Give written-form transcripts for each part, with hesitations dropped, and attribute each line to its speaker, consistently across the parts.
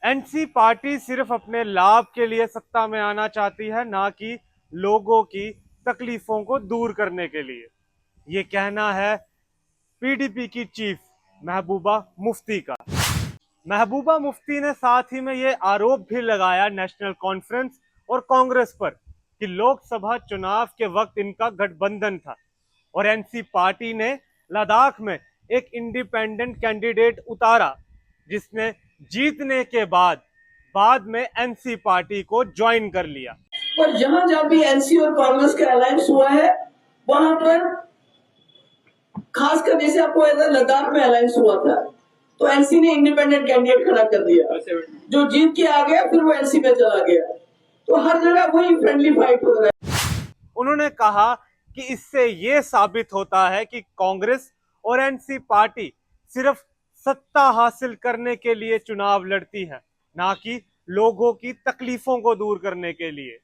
Speaker 1: NC party सिर्फ अपने लाभ के लिए सत्ता में आना चाहती है, ना कि लोगों की तकलीफों को दूर करने के लिए। ये कहना है पीडीपी की चीफ महबूबा मुफ्ती का। महबूबा मुफ्ती ने साथ ही में ये आरोप भी लगाया नेशनल कॉन्फ्रेंस और कांग्रेस पर कि लोकसभा चुनाव के वक्त इनका गठबंधन था और एनसी पार्टी ने लद्दाख में एक इंडिपेंडेंट कैंडिडेट उतारा, जिसने जीतने के बाद में एनसी पार्टी को ज्वाइन कर लिया।
Speaker 2: पर जहां जहां भी एनसी और कांग्रेस का अलायंस हुआ है, वहां पर खासकर जैसे आपको लद्दाख में अलायंस हुआ था, तो एनसी ने इंडिपेंडेंट कैंडिडेट खड़ा कर दिया, जो जीत के आ गया, फिर वो एनसी में चला गया। तो हर जगह वही फ्रेंडली फाइट हो रहा है।
Speaker 1: उन्होंने कहा कि इससे ये साबित होता है कि कांग्रेस और एनसी पार्टी सिर्फ सत्ता हासिल करने के लिए चुनाव लड़ती है, ना कि लोगों की तकलीफों को दूर करने के लिए।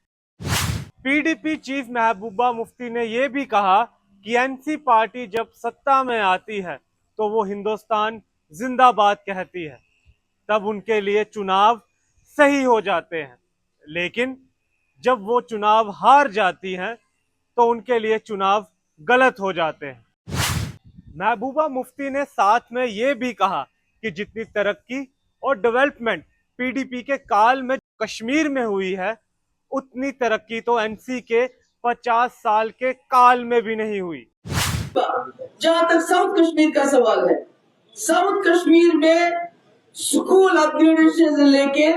Speaker 1: पीडीपी चीफ महबूबा मुफ्ती ने यह भी कहा कि एनसी पार्टी जब सत्ता में आती है तो वो हिंदुस्तान जिंदाबाद कहती है, तब उनके लिए चुनाव सही हो जाते हैं, लेकिन जब वो चुनाव हार जाती हैं तो उनके लिए चुनाव गलत हो जाते हैं। महबूबा मुफ्ती ने साथ में ये भी कहा कि जितनी तरक्की और डेवलपमेंट पीडीपी के काल में कश्मीर में हुई है, उतनी तरक्की तो एनसी के 50 साल के काल में भी नहीं हुई।
Speaker 2: जहां तक साउथ कश्मीर का सवाल है, साउथ कश्मीर में स्कूल अपग्रेडेशन से लेके,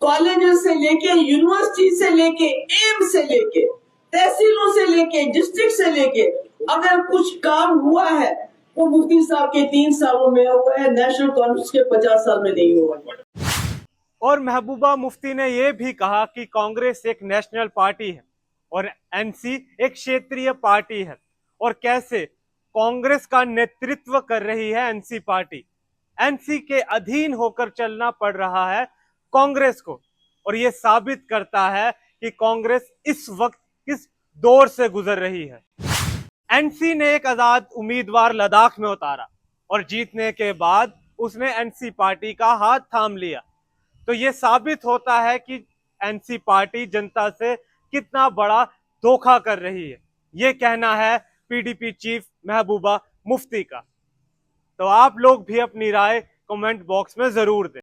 Speaker 2: कॉलेजेस से लेके, यूनिवर्सिटी से लेके, एम्स से लेके, तहसीलों से लेके, डिस्ट्रिक्ट से लेके, अगर कुछ काम हुआ है वो मुफ्ती साहब के 3 सालों में हुआ है, नेशनल कॉन्फ्रेंस के 50 साल में नहीं हुआ है।
Speaker 1: और महबूबा मुफ्ती ने यह भी कहा कि कांग्रेस एक नेशनल पार्टी है और एनसी एक क्षेत्रीय पार्टी है, और कैसे कांग्रेस का नेतृत्व कर रही है एनसी पार्टी। एनसी के अधीन होकर चलना पड़ रहा है कांग्रेस को, और यह साबित करता है कि कांग्रेस इस वक्त किस दौर से गुजर रही है। एनसी ने एक आजाद उम्मीदवार लद्दाख में उतारा और जीतने के बाद उसने एनसी पार्टी का हाथ थाम लिया। तो ये साबित होता है कि एनसी पार्टी जनता से कितना बड़ा धोखा कर रही है। ये कहना है पीडीपी चीफ महबूबा मुफ्ती का। तो आप लोग भी अपनी राय कमेंट बॉक्स में जरूर दें।